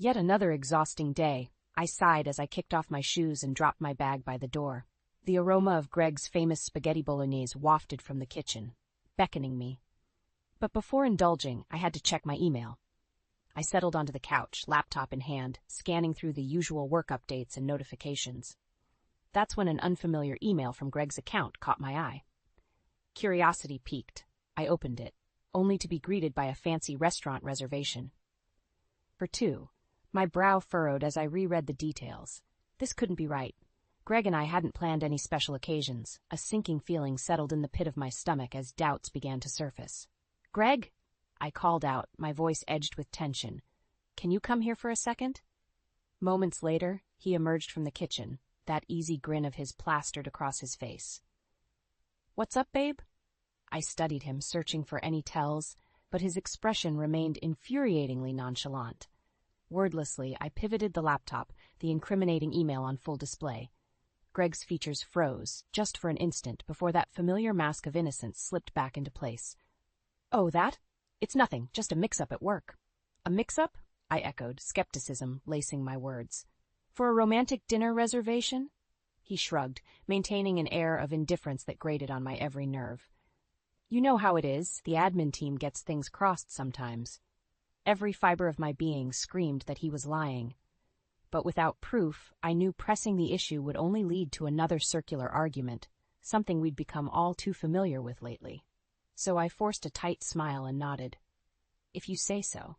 Yet another exhausting day. I sighed as I kicked off my shoes and dropped my bag by the door. The aroma of Greg's famous spaghetti bolognese wafted from the kitchen, beckoning me. But before indulging, I had to check my email. I settled onto the couch, laptop in hand, scanning through the usual work updates and notifications. That's when an unfamiliar email from Greg's account caught my eye. Curiosity piqued. I opened it, only to be greeted by a fancy restaurant reservation. For two. My brow furrowed as I reread the details. This couldn't be right. Greg and I hadn't planned any special occasions. A sinking feeling settled in the pit of my stomach as doubts began to surface. "Greg?" I called out, my voice edged with tension. "Can you come here for a second?" Moments later, he emerged from the kitchen, that easy grin of his plastered across his face. "What's up, babe?" I studied him, searching for any tells, but his expression remained infuriatingly nonchalant. Wordlessly, I pivoted the laptop, the incriminating email on full display. Greg's features froze, just for an instant, before that familiar mask of innocence slipped back into place. "Oh, that? It's nothing, just a mix-up at work." "A mix-up?" I echoed, skepticism lacing my words. "For a romantic dinner reservation?" He shrugged, maintaining an air of indifference that grated on my every nerve. "You know how it is, the admin team gets things crossed sometimes." Every fiber of my being screamed that he was lying. But without proof, I knew pressing the issue would only lead to another circular argument, something we'd become all too familiar with lately. So I forced a tight smile and nodded. "If you say so."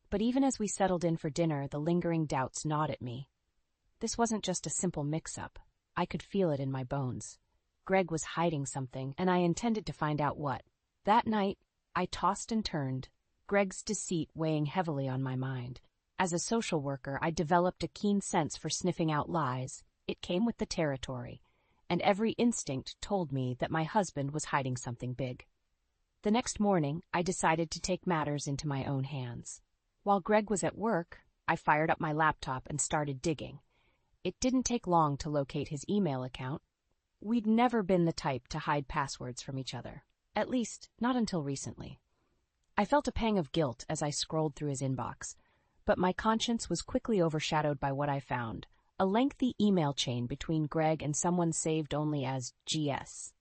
But even as we settled in for dinner, the lingering doubts gnawed at me. This wasn't just a simple mix-up. I could feel it in my bones. Greg was hiding something, and I intended to find out what. That night, I tossed and turned, Greg's deceit weighing heavily on my mind. As a social worker, I developed a keen sense for sniffing out lies. It came with the territory, and every instinct told me that my husband was hiding something big. The next morning, I decided to take matters into my own hands. While Greg was at work, I fired up my laptop and started digging. It didn't take long to locate his email account. We'd never been the type to hide passwords from each other, at least not until recently. I felt a pang of guilt as I scrolled through his inbox, but my conscience was quickly overshadowed by what I found, a lengthy email chain between Greg and someone saved only as GS.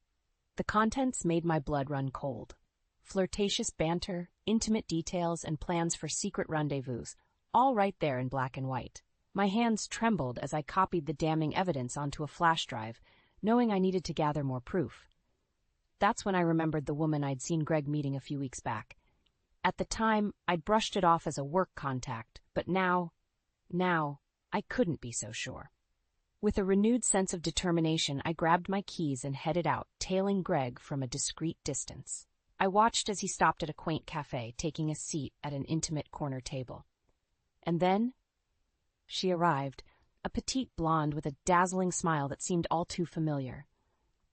The contents made my blood run cold. Flirtatious banter, intimate details, and plans for secret rendezvous, all right there in black and white. My hands trembled as I copied the damning evidence onto a flash drive, knowing I needed to gather more proof. That's when I remembered the woman I'd seen Greg meeting a few weeks back. At the time, I'd brushed it off as a work contact, but now, I couldn't be so sure. With a renewed sense of determination, I grabbed my keys and headed out, tailing Greg from a discreet distance. I watched as he stopped at a quaint cafe, taking a seat at an intimate corner table. And then, she arrived, a petite blonde with a dazzling smile that seemed all too familiar.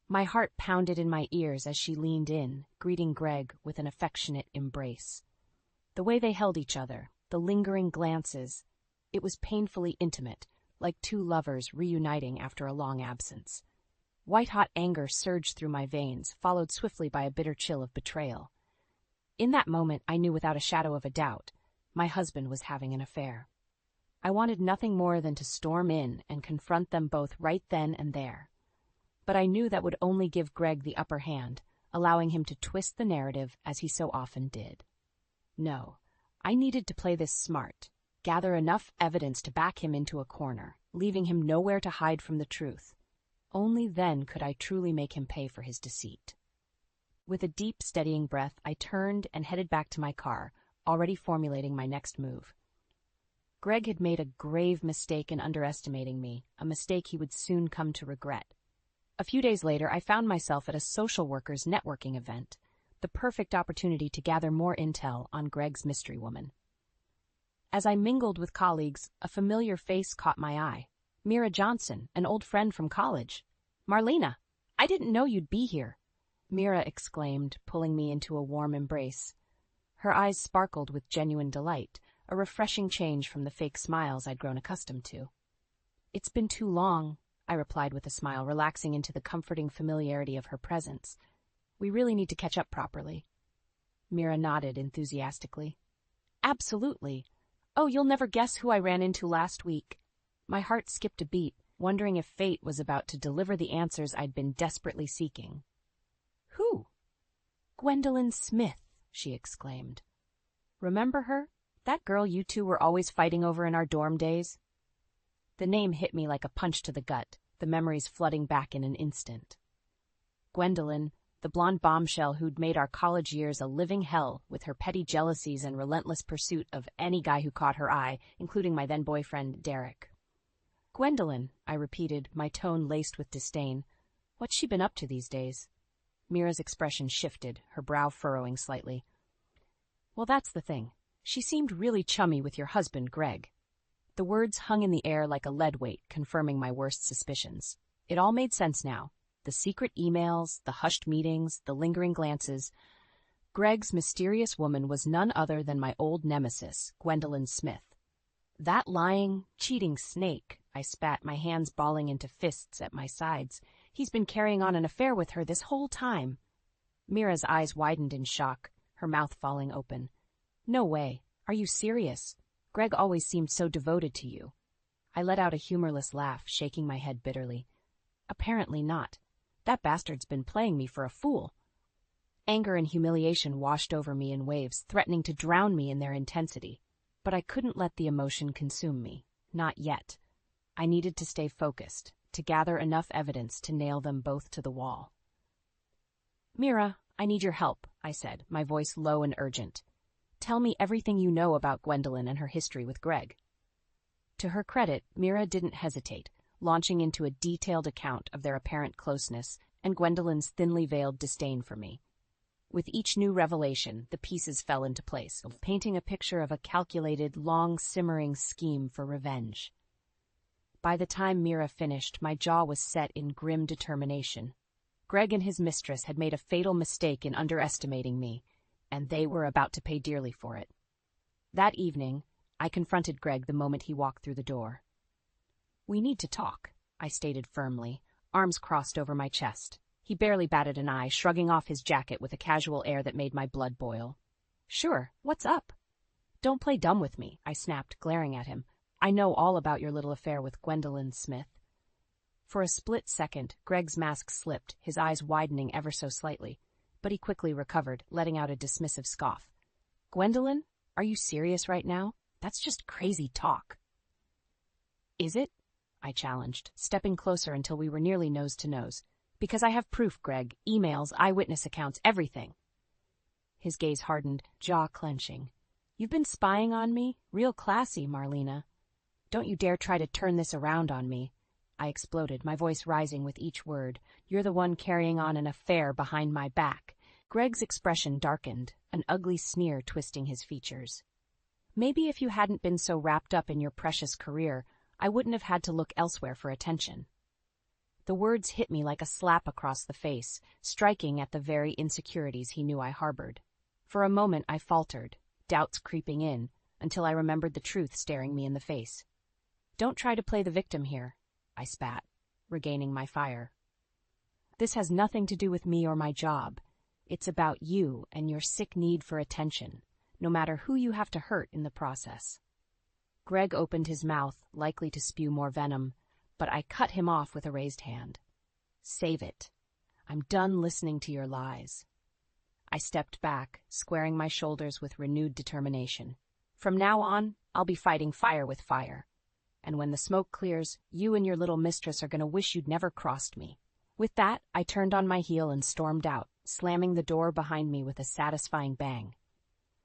My heart pounded in my ears as she leaned in, greeting Greg with an affectionate embrace. The way they held each other, the lingering glances, it was painfully intimate, like two lovers reuniting after a long absence. White-hot anger surged through my veins, followed swiftly by a bitter chill of betrayal. In that moment, I knew without a shadow of a doubt, my husband was having an affair. I wanted nothing more than to storm in and confront them both right then and there. But I knew that would only give Greg the upper hand, allowing him to twist the narrative as he so often did. No, I needed to play this smart, gather enough evidence to back him into a corner, leaving him nowhere to hide from the truth. Only then could I truly make him pay for his deceit. With a deep, steadying breath, I turned and headed back to my car, already formulating my next move. Greg had made a grave mistake in underestimating me, a mistake he would soon come to regret. A few days later, I found myself at a social workers networking event, the perfect opportunity to gather more intel on Greg's mystery woman. As I mingled with colleagues, a familiar face caught my eye. Mira Johnson, an old friend from college. "Marlena, I didn't know you'd be here," Mira exclaimed, pulling me into a warm embrace. Her eyes sparkled with genuine delight, a refreshing change from the fake smiles I'd grown accustomed to. "It's been too long," I replied with a smile, relaxing into the comforting familiarity of her presence. "We really need to catch up properly." Mira nodded enthusiastically. "Absolutely. Oh, you'll never guess who I ran into last week. My heart skipped a beat, wondering if fate was about to deliver the answers I'd been desperately seeking. Who? Gwendolyn Smith, she exclaimed. Remember her? That girl you two were always fighting over in our dorm days? The name hit me like a punch to the gut, the memories flooding back in an instant. Gwendolyn, the blonde bombshell who'd made our college years a living hell with her petty jealousies and relentless pursuit of any guy who caught her eye, including my then-boyfriend, Derek. Gwendolyn, I repeated, my tone laced with disdain. What's she been up to these days? Mira's expression shifted, her brow furrowing slightly. Well, that's the thing. She seemed really chummy with your husband, Greg. The words hung in the air like a lead weight, confirming my worst suspicions. It all made sense now. The secret emails, the hushed meetings, the lingering glances. Greg's mysterious woman was none other than my old nemesis, Gwendolyn Smith. That lying, cheating snake, I spat, my hands balling into fists at my sides. He's been carrying on an affair with her this whole time. Mira's eyes widened in shock, her mouth falling open. No way. Are you serious? Greg always seemed so devoted to you. I let out a humorless laugh, shaking my head bitterly. Apparently not. That bastard's been playing me for a fool. Anger and humiliation washed over me in waves, threatening to drown me in their intensity. But I couldn't let the emotion consume me. Not yet. I needed to stay focused, to gather enough evidence to nail them both to the wall. Mira, I need your help, I said, my voice low and urgent. Tell me everything you know about Gwendolyn and her history with Greg. To her credit, Mira didn't hesitate, launching into a detailed account of their apparent closeness and Gwendolyn's thinly veiled disdain for me. With each new revelation, the pieces fell into place, painting a picture of a calculated, long-simmering scheme for revenge. By the time Mira finished, my jaw was set in grim determination. Greg and his mistress had made a fatal mistake in underestimating me, and they were about to pay dearly for it. That evening, I confronted Greg the moment he walked through the door. We need to talk, I stated firmly, arms crossed over my chest. He barely batted an eye, shrugging off his jacket with a casual air that made my blood boil. Sure, what's up? Don't play dumb with me, I snapped, glaring at him. I know all about your little affair with Gwendolyn Smith. For a split second, Greg's mask slipped, his eyes widening ever so slightly, but he quickly recovered, letting out a dismissive scoff. Gwendolyn, are you serious right now? That's just crazy talk. Is it? I challenged, stepping closer until we were nearly nose to nose. Because I have proof, Greg, emails, eyewitness accounts, everything. His gaze hardened, jaw clenching. You've been spying on me? Real classy, Marlena. Don't you dare try to turn this around on me. I exploded, my voice rising with each word. You're the one carrying on an affair behind my back. Greg's expression darkened, an ugly sneer twisting his features. Maybe if you hadn't been so wrapped up in your precious career, I wouldn't have had to look elsewhere for attention. The words hit me like a slap across the face, striking at the very insecurities he knew I harbored. For a moment I faltered, doubts creeping in, until I remembered the truth staring me in the face. Don't try to play the victim here, I spat, regaining my fire. This has nothing to do with me or my job. It's about you and your sick need for attention, no matter who you have to hurt in the process. Greg opened his mouth, likely to spew more venom, but I cut him off with a raised hand. Save it. I'm done listening to your lies. I stepped back, squaring my shoulders with renewed determination. From now on, I'll be fighting fire with fire. And when the smoke clears, you and your little mistress are going to wish you'd never crossed me. With that, I turned on my heel and stormed out, slamming the door behind me with a satisfying bang.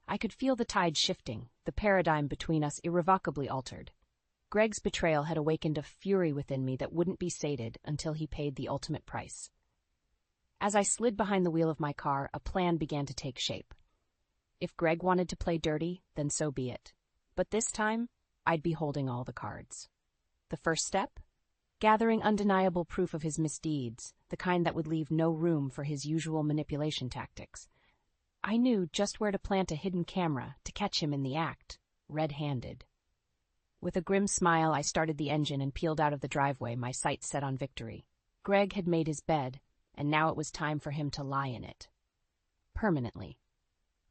I could feel the tide shifting, the paradigm between us irrevocably altered. Greg's betrayal had awakened a fury within me that wouldn't be sated until he paid the ultimate price. As I slid behind the wheel of my car, a plan began to take shape. If Greg wanted to play dirty, then so be it. But this time, I'd be holding all the cards. The first step? Gathering undeniable proof of his misdeeds, the kind that would leave no room for his usual manipulation tactics. I knew just where to plant a hidden camera to catch him in the act, red-handed. With a grim smile, I started the engine and peeled out of the driveway, my sights set on victory. Greg had made his bed, and now it was time for him to lie in it. Permanently.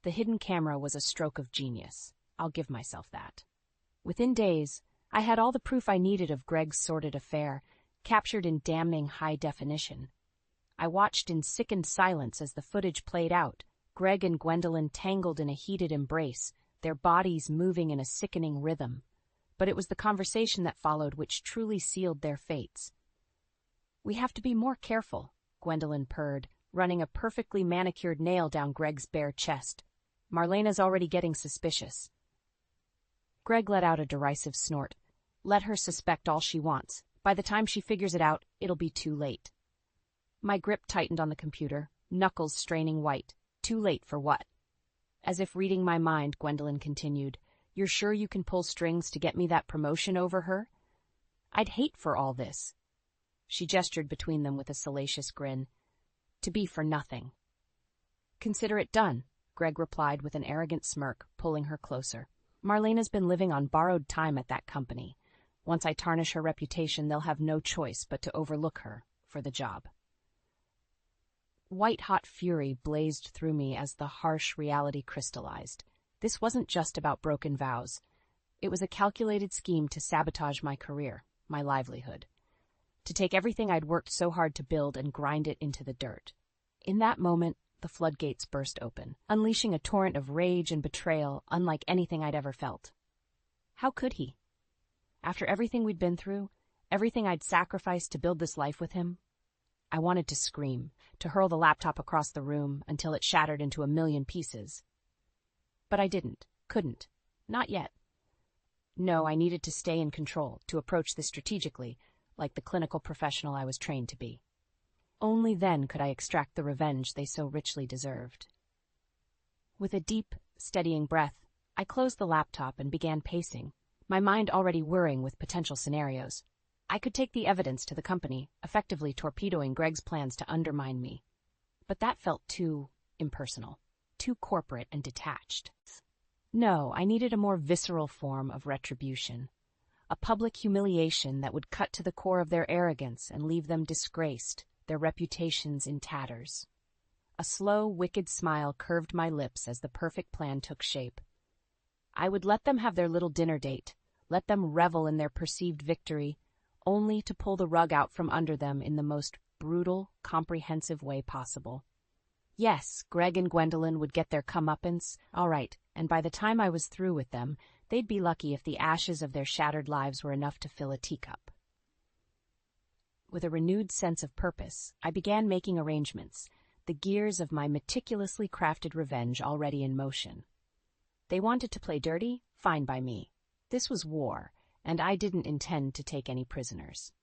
The hidden camera was a stroke of genius. I'll give myself that. Within days, I had all the proof I needed of Greg's sordid affair, captured in damning high definition. I watched in sickened silence as the footage played out, Greg and Gwendolyn tangled in a heated embrace, their bodies moving in a sickening rhythm. But it was the conversation that followed which truly sealed their fates. "We have to be more careful," Gwendolyn purred, running a perfectly manicured nail down Greg's bare chest. "Marlena's already getting suspicious." Greg let out a derisive snort. "Let her suspect all she wants. By the time she figures it out, it'll be too late." My grip tightened on the computer, knuckles straining white. Too late for what? As if reading my mind, Gwendolyn continued, "You're sure you can pull strings to get me that promotion over her? I'd hate for all this." She gestured between them with a salacious grin. "To be for nothing." "Consider it done," Greg replied with an arrogant smirk, pulling her closer. "Marlena's been living on borrowed time at that company. Once I tarnish her reputation, they'll have no choice but to overlook her for the job." White-hot fury blazed through me as the harsh reality crystallized. This wasn't just about broken vows. It was a calculated scheme to sabotage my career, my livelihood. To take everything I'd worked so hard to build and grind it into the dirt. In that moment, the floodgates burst open, unleashing a torrent of rage and betrayal unlike anything I'd ever felt. How could he? After everything we'd been through, everything I'd sacrificed to build this life with him? I wanted to scream, to hurl the laptop across the room until it shattered into a million pieces. But I couldn't, not yet. No, I needed to stay in control, to approach this strategically, like the clinical professional I was trained to be. Only then could I extract the revenge they so richly deserved. With a deep, steadying breath, I closed the laptop and began pacing, my mind already whirring with potential scenarios. I could take the evidence to the company, effectively torpedoing Greg's plans to undermine me. But that felt too impersonal, too corporate and detached. No, I needed a more visceral form of retribution. A public humiliation that would cut to the core of their arrogance and leave them disgraced, their reputations in tatters. A slow, wicked smile curved my lips as the perfect plan took shape. I would let them have their little dinner date, let them revel in their perceived victory, only to pull the rug out from under them in the most brutal, comprehensive way possible. Yes, Greg and Gwendolyn would get their comeuppance, all right, and by the time I was through with them, they'd be lucky if the ashes of their shattered lives were enough to fill a teacup. With a renewed sense of purpose, I began making arrangements, the gears of my meticulously crafted revenge already in motion. They wanted to play dirty? Fine by me. This was war, and I didn't intend to take any prisoners.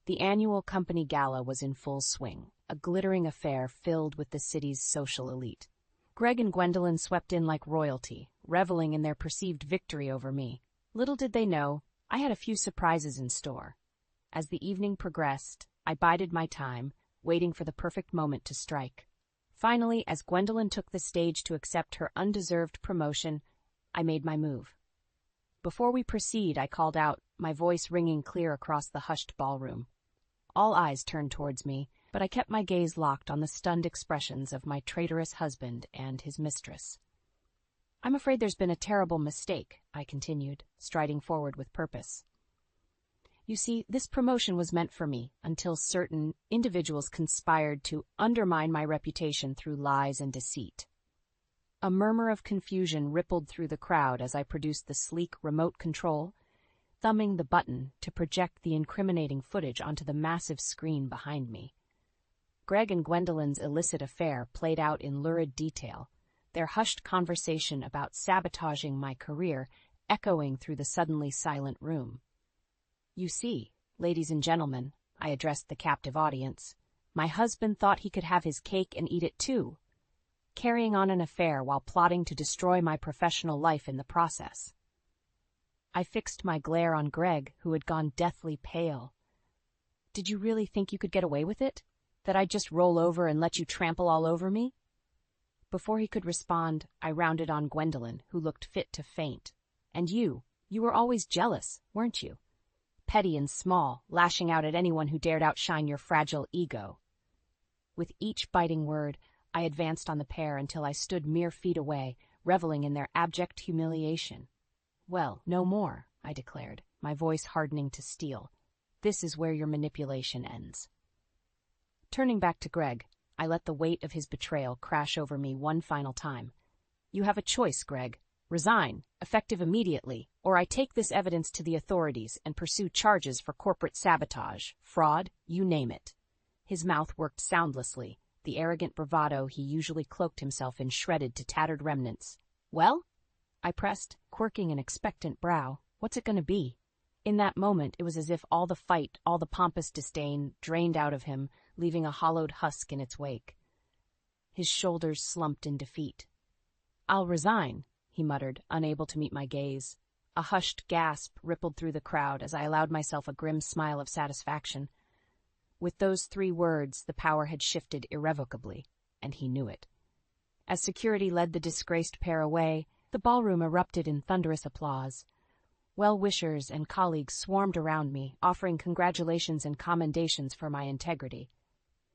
The annual company gala was in full swing, a glittering affair filled with the city's social elite. Greg and Gwendolyn swept in like royalty, reveling in their perceived victory over me. Little did they know, I had a few surprises in store. As the evening progressed, I bided my time, waiting for the perfect moment to strike. Finally, as Gwendolyn took the stage to accept her undeserved promotion, I made my move. Before we proceed, I called out, my voice ringing clear across the hushed ballroom. All eyes turned towards me, but I kept my gaze locked on the stunned expressions of my traitorous husband and his mistress. "I'm afraid there's been a terrible mistake," I continued, striding forward with purpose. "You see, this promotion was meant for me until certain individuals conspired to undermine my reputation through lies and deceit." A murmur of confusion rippled through the crowd as I produced the sleek remote control, thumbing the button to project the incriminating footage onto the massive screen behind me. Greg and Gwendolyn's illicit affair played out in lurid detail, their hushed conversation about sabotaging my career echoing through the suddenly silent room. "You see, ladies and gentlemen," I addressed the captive audience, "my husband thought he could have his cake and eat it too, carrying on an affair while plotting to destroy my professional life in the process." I fixed my glare on Greg, who had gone deathly pale. "Did you really think you could get away with it? That I'd just roll over and let you trample all over me?" Before he could respond, I rounded on Gwendolyn, who looked fit to faint. "And you were always jealous, weren't you? Petty and small, lashing out at anyone who dared outshine your fragile ego." With each biting word, I advanced on the pair until I stood mere feet away, reveling in their abject humiliation. "Well, no more," I declared, my voice hardening to steel. This is where your manipulation ends. Turning back to Greg, I let the weight of his betrayal crash over me one final time. You have a choice, Greg. Resign, effective immediately, or I take this evidence to the authorities and pursue charges for corporate sabotage, fraud, you name it. His mouth worked soundlessly, the arrogant bravado he usually cloaked himself in shredded to tattered remnants. Well? I pressed, quirking an expectant brow. What's it going to be? In that moment, it was as if all the fight, all the pompous disdain, drained out of him, leaving a hollowed husk in its wake. His shoulders slumped in defeat. I'll resign, he muttered, unable to meet my gaze. A hushed gasp rippled through the crowd as I allowed myself a grim smile of satisfaction. With those 3 words, the power had shifted irrevocably, and he knew it. As security led the disgraced pair away, the ballroom erupted in thunderous applause. Well-wishers and colleagues swarmed around me, offering congratulations and commendations for my integrity.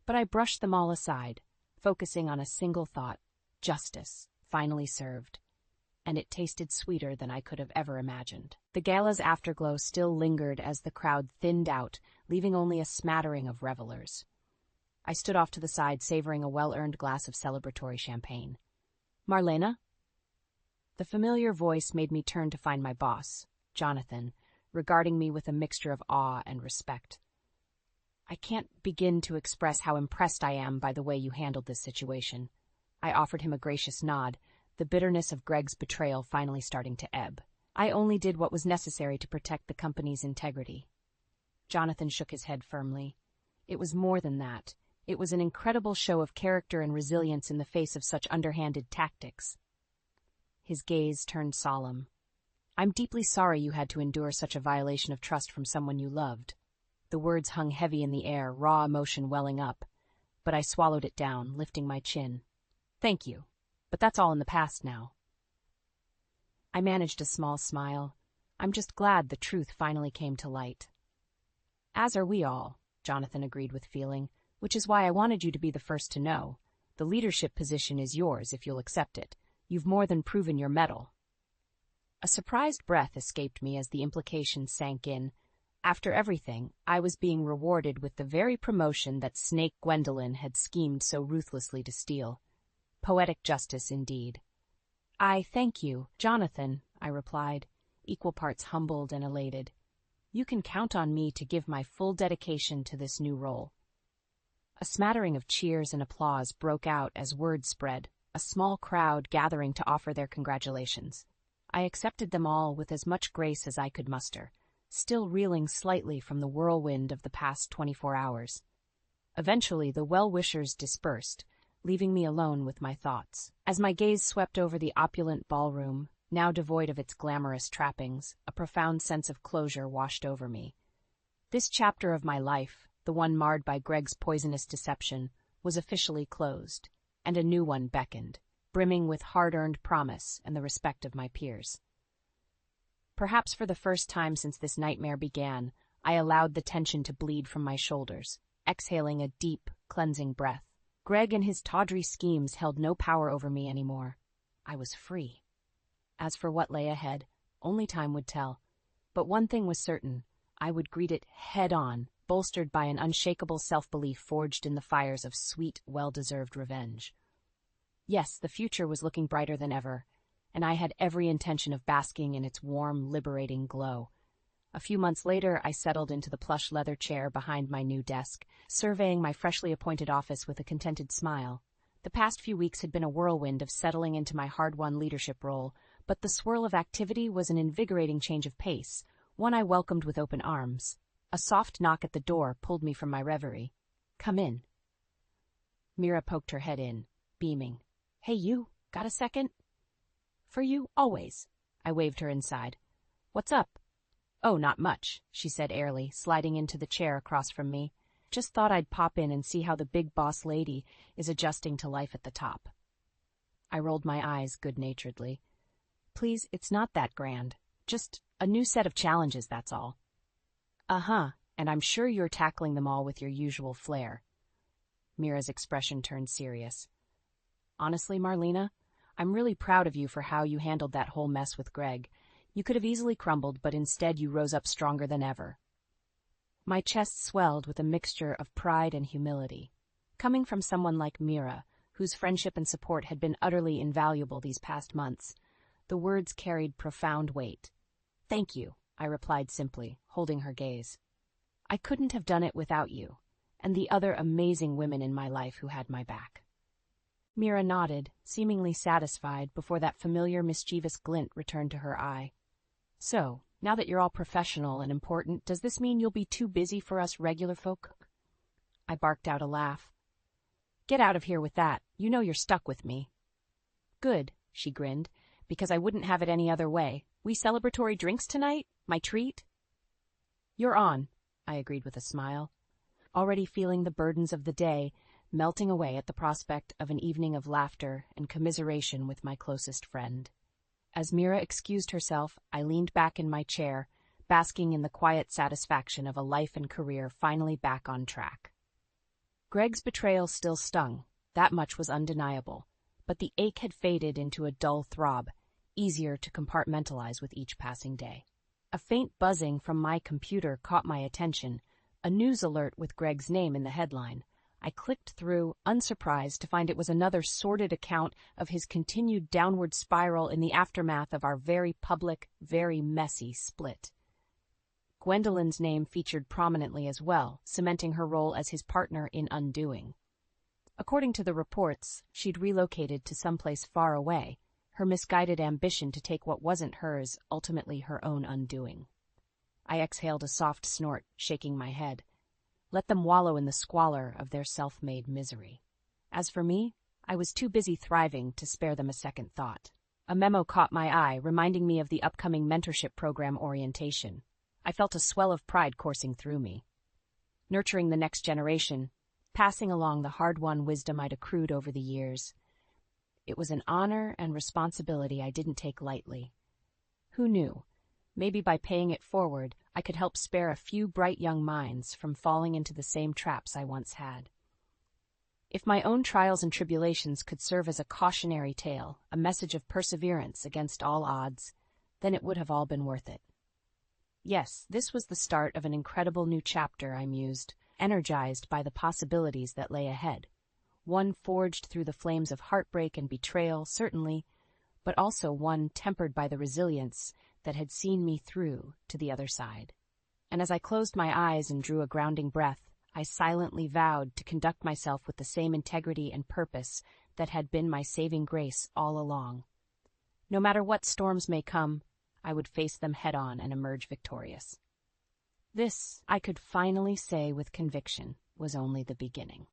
But I brushed them all aside, focusing on a single thought: justice, finally served. And it tasted sweeter than I could have ever imagined. The gala's afterglow still lingered as the crowd thinned out, leaving only a smattering of revelers. I stood off to the side, savoring a well-earned glass of celebratory champagne. Marlena? The familiar voice made me turn to find my boss, Jonathan, regarding me with a mixture of awe and respect. I can't begin to express how impressed I am by the way you handled this situation. I offered him a gracious nod, the bitterness of Greg's betrayal finally starting to ebb. I only did what was necessary to protect the company's integrity. Jonathan shook his head firmly. It was more than that. It was an incredible show of character and resilience in the face of such underhanded tactics. His gaze turned solemn. I'm deeply sorry you had to endure such a violation of trust from someone you loved. The words hung heavy in the air, raw emotion welling up. But I swallowed it down, lifting my chin. Thank you. But that's all in the past now. I managed a small smile. I'm just glad the truth finally came to light. As are we all, Jonathan agreed with feeling, which is why I wanted you to be the first to know. The leadership position is yours if you'll accept it. You've more than proven your mettle. A surprised breath escaped me as the implication sank in. After everything, I was being rewarded with the very promotion that Snake Gwendolyn had schemed so ruthlessly to steal. Poetic justice, indeed. I thank you, Jonathan, I replied, equal parts humbled and elated. You can count on me to give my full dedication to this new role. A smattering of cheers and applause broke out as word spread, a small crowd gathering to offer their congratulations. I accepted them all with as much grace as I could muster, still reeling slightly from the whirlwind of the past 24 hours. Eventually, the well-wishers dispersed, leaving me alone with my thoughts. As my gaze swept over the opulent ballroom, now devoid of its glamorous trappings, a profound sense of closure washed over me. This chapter of my life, the one marred by Greg's poisonous deception, was officially closed, and a new one beckoned, brimming with hard-earned promise and the respect of my peers. Perhaps for the first time since this nightmare began, I allowed the tension to bleed from my shoulders, exhaling a deep, cleansing breath. Greg and his tawdry schemes held no power over me anymore. I was free. As for what lay ahead, only time would tell. But one thing was certain: I would greet it head-on, bolstered by an unshakable self-belief forged in the fires of sweet, well-deserved revenge. Yes, the future was looking brighter than ever, and I had every intention of basking in its warm, liberating glow. A few months later, I settled into the plush leather chair behind my new desk, surveying my freshly appointed office with a contented smile. The past few weeks had been a whirlwind of settling into my hard-won leadership role, but the swirl of activity was an invigorating change of pace, one I welcomed with open arms. A soft knock at the door pulled me from my reverie. "Come in." Mira poked her head in, beaming. "Hey, you, got a second?" "For you, always." I waved her inside. "What's up?" "Oh, not much," she said airily, sliding into the chair across from me. "Just thought I'd pop in and see how the big boss lady is adjusting to life at the top." I rolled my eyes good-naturedly. "Please, it's not that grand. Just a new set of challenges, that's all." "Uh-huh, and I'm sure you're tackling them all with your usual flair." Mira's expression turned serious. "Honestly, Marlena, I'm really proud of you for how you handled that whole mess with Greg. You could have easily crumbled, but instead you rose up stronger than ever. My chest swelled with a mixture of pride and humility. Coming from someone like Mira, whose friendship and support had been utterly invaluable these past months, the words carried profound weight. "Thank you," I replied simply, holding her gaze. "I couldn't have done it without you, and the other amazing women in my life who had my back." Mira nodded, seemingly satisfied before that familiar mischievous glint returned to her eye. "So, now that you're all professional and important, does this mean you'll be too busy for us regular folk?" I barked out a laugh. "Get out of here with that. You know you're stuck with me." "Good," she grinned, "because I wouldn't have it any other way. We celebratory drinks tonight? My treat?" "You're on," I agreed with a smile, already feeling the burdens of the day melting away at the prospect of an evening of laughter and commiseration with my closest friend. As Mira excused herself, I leaned back in my chair, basking in the quiet satisfaction of a life and career finally back on track. Greg's betrayal still stung, that much was undeniable, but the ache had faded into a dull throb, easier to compartmentalize with each passing day. A faint buzzing from my computer caught my attention, a news alert with Greg's name in the headline. I clicked through, unsurprised to find it was another sordid account of his continued downward spiral in the aftermath of our very public, very messy split. Gwendolyn's name featured prominently as well, cementing her role as his partner in undoing. According to the reports, she'd relocated to someplace far away, her misguided ambition to take what wasn't hers, ultimately her own undoing. I exhaled a soft snort, shaking my head. Let them wallow in the squalor of their self-made misery. As for me, I was too busy thriving to spare them a second thought. A memo caught my eye, reminding me of the upcoming mentorship program orientation. I felt a swell of pride coursing through me. Nurturing the next generation, passing along the hard-won wisdom I'd accrued over the years. It was an honor and responsibility I didn't take lightly. Who knew? Maybe by paying it forward, I could help spare a few bright young minds from falling into the same traps I once had. If my own trials and tribulations could serve as a cautionary tale, a message of perseverance against all odds, then it would have all been worth it. Yes, this was the start of an incredible new chapter, I mused, energized by the possibilities that lay ahead. One forged through the flames of heartbreak and betrayal, certainly, but also one tempered by the resilience that had seen me through to the other side. And as I closed my eyes and drew a grounding breath, I silently vowed to conduct myself with the same integrity and purpose that had been my saving grace all along. No matter what storms may come, I would face them head-on and emerge victorious. This, I could finally say with conviction, was only the beginning.